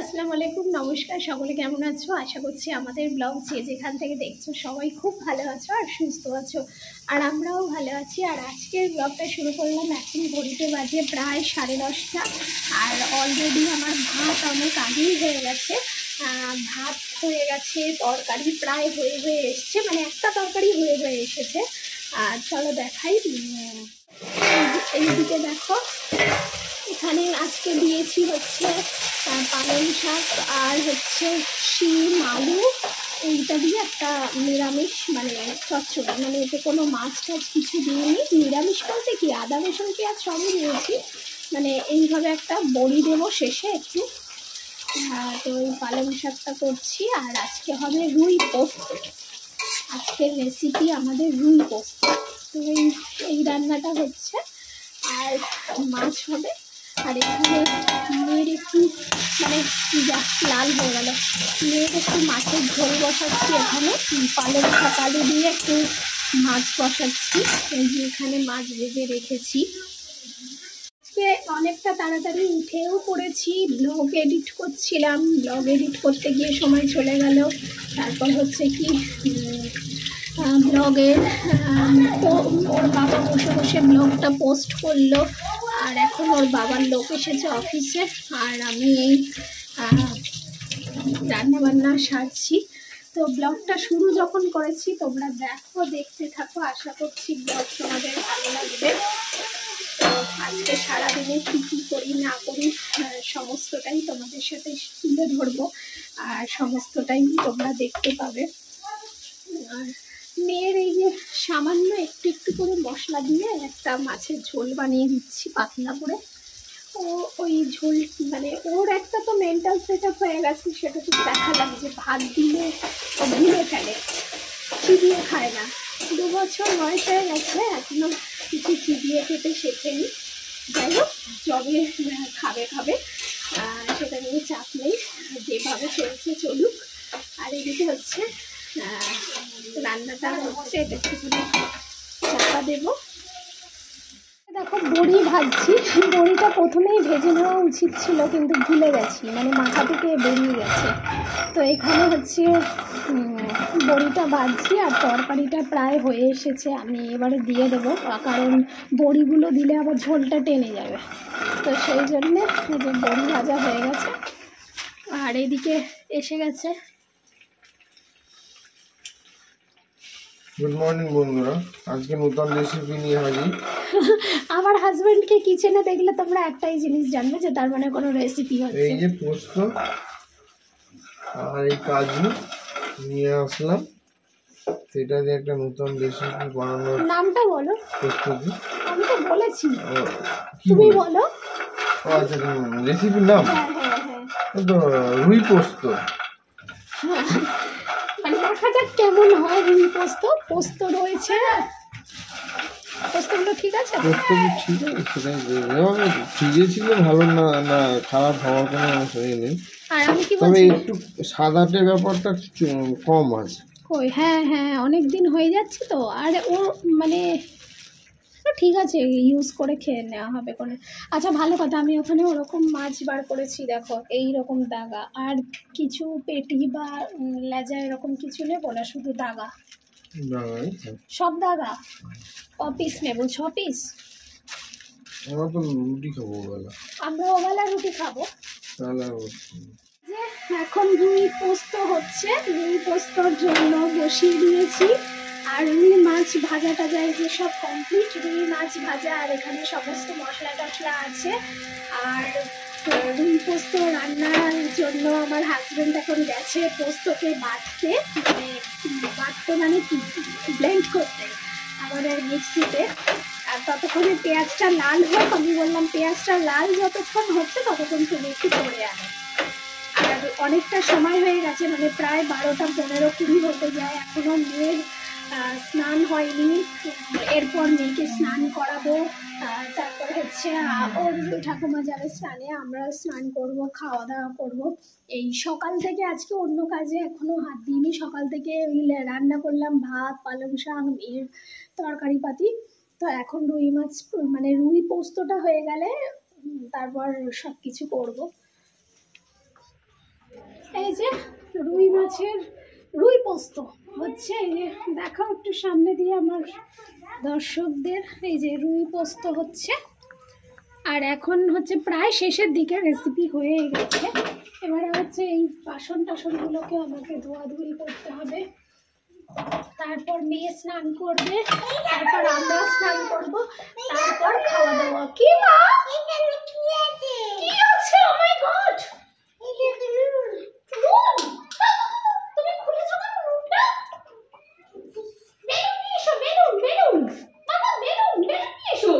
আসসালামু আলাইকুম, নমস্কার। সকলে কেমন আছো? আশা করছি আমাদের ব্লগ যে যেখান থেকে দেখছো সবাই খুব ভালো আছো আর সুস্থ আছো, আর আমরাও ভালো আছি। আর আজকের ব্লগটা শুরু করলাম, এখন ঘড়িতে বাজে প্রায় 10:30, আর অলরেডি আমার ভাত অনেক আগেই হয়ে গেছে। ভাত হয়ে গেছে, তরকারি প্রায় হয়ে এসছে, মানে একটা তরকারি হয়ে এসেছে। আর চলো দেখাই। এইদিকে দেখো, এখানে আজকে দিয়েছি হচ্ছে পালং শাক আর হচ্ছে শিম আলু, এইটা দিয়ে একটা নিরামিষ মানে চচ্চড়ি, মানে এতে কোনো মাছ টাছ কিছু দিইনি। নিরামিষ বলতে কি, আদা রসুন পেঁয়াজ সবই দিয়েছি, মানে এইভাবে একটা বড়ি দেবো শেষে একটু। তো এই পালং শাকটা করছি। আর আজকে হবে রুই পোস্ত, আজকের রেসিপি আমাদের রুই পোস্ত। তো এই রান্নাটা হচ্ছে, আর মাছ হবে। আর এখানে মেয়ের একটু মানে লাল হয়ে গেল, মেয়ের একটু মাছের ঝোল বসাচ্ছি, এখানে পালং শাক আলু দিয়ে একটু মাছ বসাচ্ছি। এই যে এখানে মাছ ভেজে রেখেছি। আজকে অনেকটা তাড়াতাড়ি উঠেও পড়েছি, ব্লগ এডিট করছিলাম, ব্লগ এডিট করতে গিয়ে সময় চলে গেল। তারপর হচ্ছে কি ব্লগের ওর বাবা বসে বসে ব্লগটা পোস্ট করলো, আর এখন ওর বাবার লোক এসেছে অফিসে, আর আমি এই রান্নাবান্না সারছি। তো ব্লগটা শুরু যখন করেছি, তোমরা দেখো, দেখতে থাকো, আশা করছি ব্লগ তোমাদের ভালো লাগবে। তো আজকে সারাদিনে কী কী করি না করি সমস্তটাই তোমাদের সাথে তুলে ধরবো, আর সমস্তটাই তোমরা দেখতে পাবে। আর মেয়ের এই যে সামান্য একটু একটু করে মশলা দিয়ে একটা মাছের ঝোল বানিয়ে দিচ্ছি পাতলা করে। ওই ঝোল মানে ওর একটা তো মেন্টাল সেট আপ হয়ে গেছে, সেটা তো দেখালাম যে ভাত দিলে ও ভুলে ফেলে, চিবিয়ে খায় না। 2 বছর বয়স হয়ে গেছে, এখনো কিছু চিবিয়ে খেতে শেখেনি। যাই হোক, যবে খাবে সেটা নিয়ে চাপ নেই, যেভাবে চলছে চলুক। আর এদিকে হচ্ছে রান্নাটা হচ্ছে, এটা একটুখানি চাপা দেবো। দেখো বড়ি ভাজছি, বড়িটা প্রথমেই ভেজে নেওয়া উচিত ছিল, কিন্তু ভুলে গেছি, মানে মাথা থেকে বেরিয়ে গেছে। তো এখানে হচ্ছে বড়িটা ভাজছি, আর তরকারিটা প্রায় হয়ে এসেছে। আমি এবারে দিয়ে দেবো, কারণ বড়িগুলো দিলে আবার ঝোলটা টেনে যাবে। তো সেই জন্যে যে বড়ি ভাজা হয়ে গেছে। আর এদিকে এসে গেছে। গুড মর্নিং বন্ধুরা, আজকে নতুন রেসিপি নিয়ে হাজির। আমার হাজবেন্ডকে কিচেনে দেখলে তোমরা একটাই জিনিস জানবে, যে তার মানে কোনো রেসিপি হচ্ছে। এই যে পোস্ত আর এই কাজু নিয়ে আসলাম, সেটা দিয়ে একটা নতুন রেসিপি বানানোর। নামটা বলো। পোস্ত কি? আমি তো বলেছি, কি তুমি বলো। ও আচ্ছা, রেসিপির নাম হ্যাঁ। তো রুই পোস্ত। মানে দেখা যাক কেমন হয় রুই পোস্ত। পোস্ত রয়েছে, পোস্তগুলো ঠিক আছে। পোস্ত কি ঠিক আছে? সেটাই ফ্রিজে ছিল, ভালো না না খারাপ হওয়ার কোনো অবস্থাই নেই। আর আমি কি তবে বলছি, একটু সাদাটে ব্যাপারটা কম আছে। কই হ্যাঁ অনেক দিন হয়ে যাচ্ছে তো। আর ও মানে ঠিক আছে, ইউজ করে খেয়ে নেওয়া হবে কোনো। আচ্ছা ভালো কথা, আমি ওখানে ওরকম মাছ বার করেছি, দেখো এই রকম দাগা। আর কিছু পেটি বা লেজা এরকম কিছু নেবো না, শুধু দাগা, সব দাগা। ক পিস নেবো? 6 পিস। আমরা তো রুটি খাবো বেলা। আমরা ওবেলা রুটি খাবো। তাহলে যে এখন রুই পোস্ত হচ্ছে, রুই পোস্তর জন্য বসিয়ে দিয়েছি। আর রুই মাছ ভাজা টাজা যে সব কমপ্লিট, রুই মাছ ভাজা, আর এখানে সমস্ত মশলা টশলা আছে। আর রুই পোস্ত রান্নার জন্য আমার হাজবেন্ড এখন গেছে পোস্তকে বাটতে, মানে কি ব্লেন্ড করতে আমাদের মিক্সিতে। আর ততক্ষণে পেঁয়াজটা লাল হোক, আমি বললাম পেঁয়াজটা লাল যতক্ষণ হচ্ছে ততক্ষণ তুমি একটু করে আনো। আর অনেকটা সময় হয়ে গেছে, মানে প্রায় 12টা 15-20 হতে যায়, এখনও মেয়ের স্নান হয়নি। এরপর মেয়েকে স্নান করাবো, তারপর হচ্ছে ওর ঠাকুমা যাবে স্নানে, আমরা স্নান করব, খাওয়া দাওয়া করব। এই সকাল থেকে আজকে অন্য কাজে এখনও হাত দিইনি। সকাল থেকে রান্না করলাম ভাত, পালং শাক, মেয়ের তরকারি পাতি। তো এখন রুই মাছ মানে রুই পোস্তটা হয়ে গেলে তারপর সব কিছু করবো। যে রুই মাছের রুই পোস্ত হচ্ছে। এই যে দেখাও একটু সামনে দিয়ে আমার দর্শকদের, এই যে রুই পোস্ত হচ্ছে। আর এখন হচ্ছে প্রায় শেষের দিকে, রেসিপি হয়ে গেছে। এবারে হচ্ছে এই বাসন টাসনগুলোকে আমাকে ধোয়াধুয়ি করতে হবে, তারপর মেয়ে স্নান করবে, তারপর আমরা স্নান করব, তারপর খাওয়া দাওয়া। কি মা কি আছে? ও মাই গড, তুমি খুলেছো কেন রুমটা? বেলুন নিয়ে এসো, বেলুন বেলুন মামা, বেলুন বেলুন নিয়ে এসো,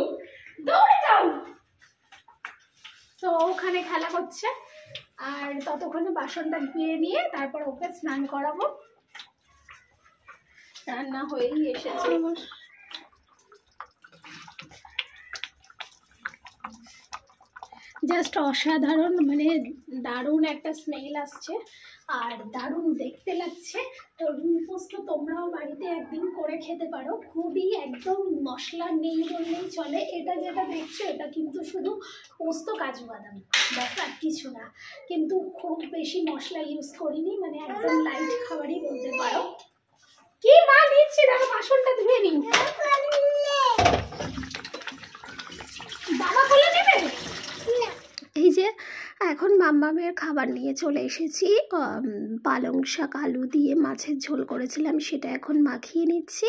দৌড়ে যাও। তো ওখানে খেলা করছে, আর ততক্ষণে বাসনটা ধুয়ে নিয়ে তারপর ওকে স্নান করাবো। রান্না হয়েই এসেছে আমার। জাস্ট অসাধারণ, মানে দারুণ একটা স্মেল আসছে আর দারুণ দেখতে লাগছে। তো রুই পোস্ত তোমরাও বাড়িতে একদিন করে খেতে পারো, খুবই একদম মশলা নেই বললেই চলে। এটা যেটা দেখছো এটা কিন্তু শুধু পোস্ত কাজু বাদাম, ব্যাস আর কিছু না, কিন্তু খুব বেশি মশলা ইউজ করিনি, মানে একদম লাইট খাবারই বলতে পারো। কি মা দিচ্ছি, দেখো বাসনটা ধুয়ে নিই। বাবা বলে দেবে। এই যে এখন মাম্মামের খাবার নিয়ে চলে এসেছি। পালং শাক আলু দিয়ে মাছের ঝোল করেছিলাম, সেটা এখন মাখিয়ে নিচ্ছি।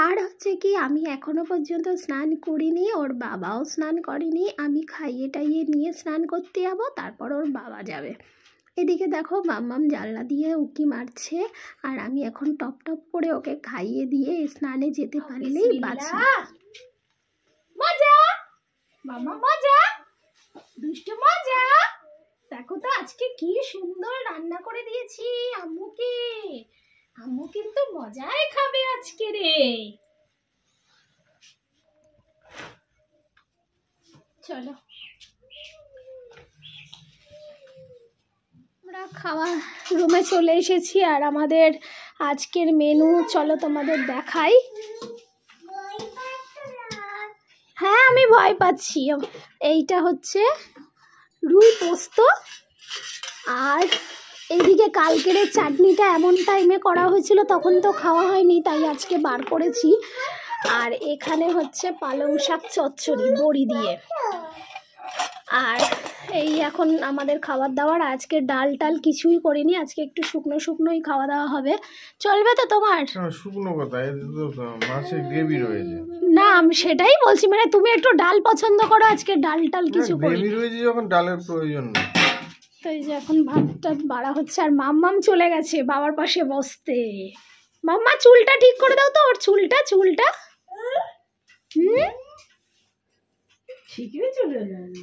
আর হচ্ছে কি, আমি এখনও পর্যন্ত স্নান করিনি, ওর বাবাও স্নান করেনি। আমি খাইয়ে টাইয়ে নিয়ে স্নান করতে যাবো, তারপর ওর বাবা যাবে। এদিকে দেখো মাম্মাম জানলা দিয়ে উঁকি মারছে, আর আমি এখন টপ টপ করে ওকে খাইয়ে দিয়ে স্নানে যেতে পারলেই বাঁচি। মজা মামা, মজা দুষ্টু মজা। দেখো তো আজকে কি সুন্দর রান্না করে দিয়েছি আম্মুকে। আম্মু কিন্তু মজাই খাবে আজকে রে। চলো আমরা খাওয়া রুমে চলে এসেছি, আর আমাদের আজকের মেনু চলো তোমাদের দেখাই। হ্যাঁ আমি ভয় পাচ্ছি। এইটা হচ্ছে রুই পোস্ত, আর এইদিকে কালকের চাটনিটা এমন টাইমে করা হয়েছিল তখন তো খাওয়া হয়নি, তাই আজকে বার করেছি। আর এখানে হচ্ছে পালং শাক চচ্চড়ি বড়ি দিয়ে। আর এই এখন আমাদের খাবার দাবার, আজকে ডাল টাল কিছুই করিনি, আজকে একটু শুকনো শুকনোই খাওয়া দাওয়া হবে। চলবে তো তোমার? শুকনো কথা, মাছের গ্রেভি রয়েছে। না আমি সেটাই বলছি, মানে তুমি একটু ডাল পছন্দ করো, আজকে ডাল টাল কিছু করি। গ্রেভি রয়েছে যখন ডালের প্রয়োজন নেই। তো এই যে এখন ভাতটা বাড়া হচ্ছে, আর মাম্মাম চলে গেছে বাবার পাশে বসতে। মাম্মা চুলটা ঠিক করে দাও তো, ওর চুলটা ঠিকই চলে যাবে।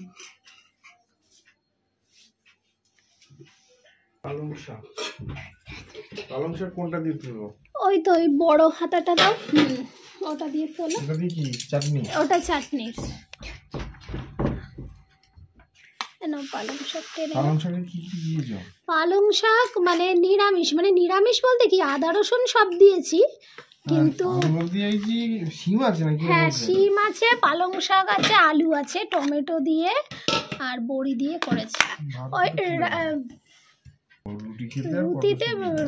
পালং শাক, পালং শাক কোনটা দিয়ে তুলবো? ওই তো ওই বড় হাতাটা দাও, ওটা দিয়ে তোলো। ওটা দিয়ে কি চাটনি? ওটা চাটনি। পালং শাক, পালং শাকে কি কি দিয়েছো? পালং শাক মানে নিরামিষ, মানে নিরামিষ বলতে কি আদা রসুন সব দিয়েছি, কিন্তু শিম আছে নাকি? হ্যাঁ শিম আছে, পালং শাক আছে, আলু আছে, টমেটো দিয়ে আর বড়ি দিয়ে করেছি। ওই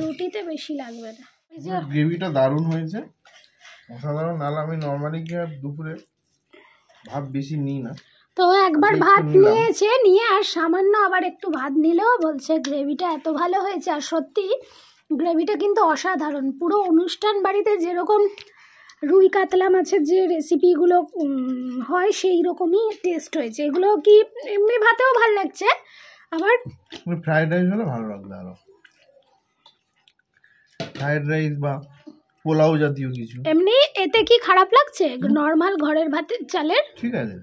রুটিতে বেশি লাগবে না। গ্রেভিটা দারুণ হয়েছে, অসাধারণ। নাহলে আমি নর্মালি কি আর দুপুরে ভাত বেশি নিই না, তো একবার ভাত নিয়েছে, নিয়ে আর সামান্য আবার একটু ভাত নিলেও বলছে গ্রেভিটা এত ভালো হয়েছে। আর সত্যি গ্রেভিটা কিন্তু অসাধারণ, পুরো অনুষ্ঠান বাড়িতে যেরকম রুই কাতলা মাছের যে রেসিপিগুলো হয় সেই রকমই টেস্ট হয়েছে। এগুলো কি এমনি ভাতেও ভালো লাগছে, আবার ফ্রাইড রাইস হলে ভালো লাগবে আরো। ফ্রাইড রাইস বা পোলাও জাতীয় কিছু। এমনি এতে কি খারাপ লাগছে? নর্মাল ঘরের ভাতের চালের ঠিক আছে,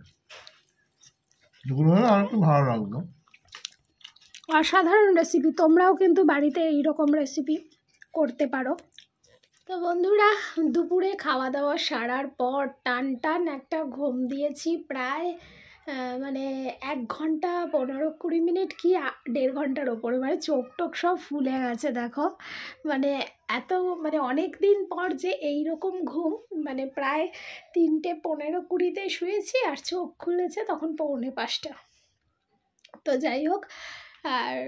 দুপুর হলে আর একটু ভালো লাগলো। অসাধারণ রেসিপি, তোমরাও কিন্তু বাড়িতে এইরকম রেসিপি করতে পারো। তো বন্ধুরা দুপুরে খাওয়া দাওয়া সারার পর টান একটা ঘুম দিয়েছি, প্রায় মানে 1 ঘন্টা 15-20 মিনিট কি 1.5 ঘন্টার ওপরে, মানে চোখ টোক সব ফুলে গেছে দেখো। মানে এত মানে অনেক দিন পর যে এইরকম ঘুম, মানে প্রায় 3:15-20 শুয়েছি, আর চোখ খুলেছে তখন 4:45। তো যাই হোক, আর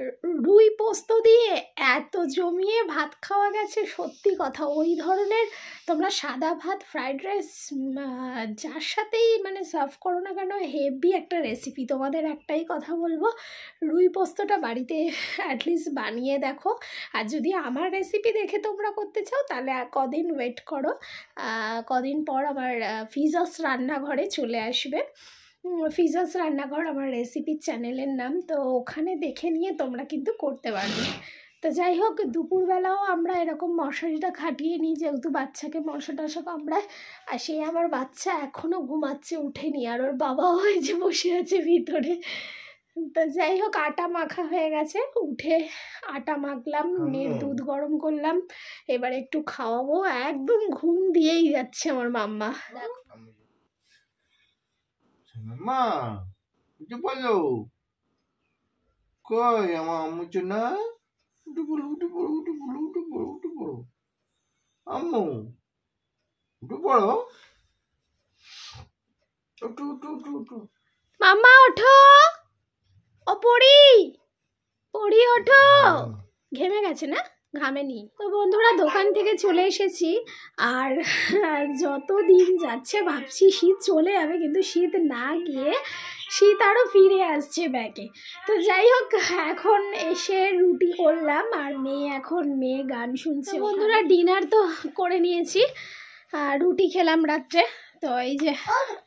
রুই পোস্ত দিয়ে এত জমিয়ে ভাত খাওয়া গেছে, সত্যি কথা। ওই ধরনের তোমরা সাদা ভাত, ফ্রাইড রাইস যার সাথেই মানে সার্ভ করো না কেন, হেভি একটা রেসিপি। তোমাদের একটাই কথা বলবো, রুই পোস্তটা বাড়িতে অ্যাটলিস্ট বানিয়ে দেখো। আর যদি আমার রেসিপি দেখে তোমরা করতে চাও তাহলে কদিন ওয়েট করো, কদিন পর আমার ফিজাস রান্নাঘরে চলে আসবে। ফিজাস রান্নাঘর আমার রেসিপির চ্যানেলের নাম, তো ওখানে দেখে নিয়ে তোমরা কিন্তু করতে পারবে। তো যাই হোক, দুপুরবেলাও আমরা এরকম মশারিটা খাটিয়ে নিই, যেহেতু বাচ্চাকে মশা টশা কামড়ায়। আর সে আমার বাচ্চা এখনও ঘুমাচ্ছে, উঠেনি, আর ওর বাবাও ওই যে বসে আছে ভিতরে। তো যাই হোক, আটা মাখা হয়ে গেছে, উঠে আটা মাখলাম, মেয়ের দুধ গরম করলাম, এবার একটু খাওয়াবো। একদম ঘুম দিয়েই যাচ্ছে আমার মাম্মা। মা উঠে পড়লো, কই আমার আম্মু না? উঠে পড়ো, উঠে পড়ো, উঠে পড়ো, উঠে পড়ো, উঠে পড়ো, আম্মু উঠে পড়ো, উঠো উঠো উঠো উঠো। মাম্মা ওঠো, ও পড়ি পড়ি, ওঠো। ঘেমে গেছে না? ঘামেনি। তো বন্ধুরা, দোকান থেকে চলে এসেছি, আর যত দিন যাচ্ছে ভাবছি শীত চলে যাবে, কিন্তু শীত না গিয়ে শীত আরও ফিরে আসছে ব্যাকে। তো যাই হোক, এখন এসে রুটি করলাম, আর মেয়ে গান শুনছে। বন্ধুরা, ডিনার তো করে নিয়েছি, রুটি খেলাম রাত্রে। তো এই যে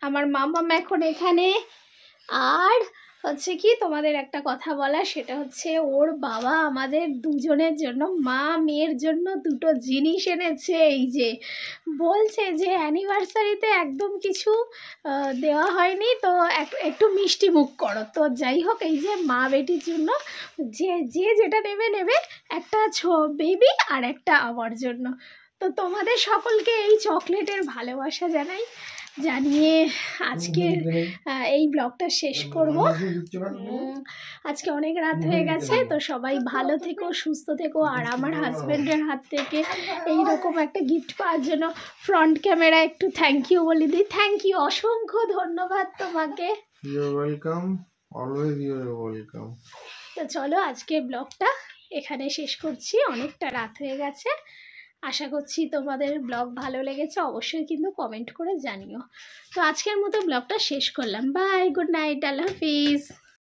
আমার মাম্মাম এখন এখানে। আর হচ্ছে কি, তোমাদের একটা কথা বলা, সেটা হচ্ছে ওর বাবা আমাদের দুজনের জন্য, মা মেয়ের জন্য, দুটো জিনিস এনেছে। এই যে বলছে যে অ্যানিভার্সারিতে একদম কিছু দেওয়া হয়নি, তো একটু মিষ্টি মুখ করো। তো যাই হোক, এই যে মা বেটির জন্য যে যেটা নেবে, একটা বেবি আর একটা আমার জন্য। তো তোমাদের সকলকে এই চকলেটের ভালোবাসা জানিয়ে আজকের এই ব্লগটা শেষ করব। আজকে অনেক রাত হয়ে গেছে, তো সবাই ভালো থেকো, সুস্থ থেকো। আর আমার হাজব্যান্ডের হাত থেকে এইরকম একটা গিফট পাওয়ার জন্য ফ্রন্ট ক্যামেরা একটু থ্যাংক ইউ বলে দিই। থ্যাংক ইউ, অসংখ্য ধন্যবাদ তোমাকে। Your welcome, always your welcome. তো চলো, আজকে ব্লগটা এখানে শেষ করছি, অনেকটা রাত হয়ে গেছে। আশা করছি তোমাদের ব্লগ ভালো লেগেছে, অবশ্যই কিন্তু কমেন্ট করে জানিও। তো আজকের মতো ব্লগটা শেষ করলাম। বাই, গুড নাইট, আল্লাহ হাফিজ।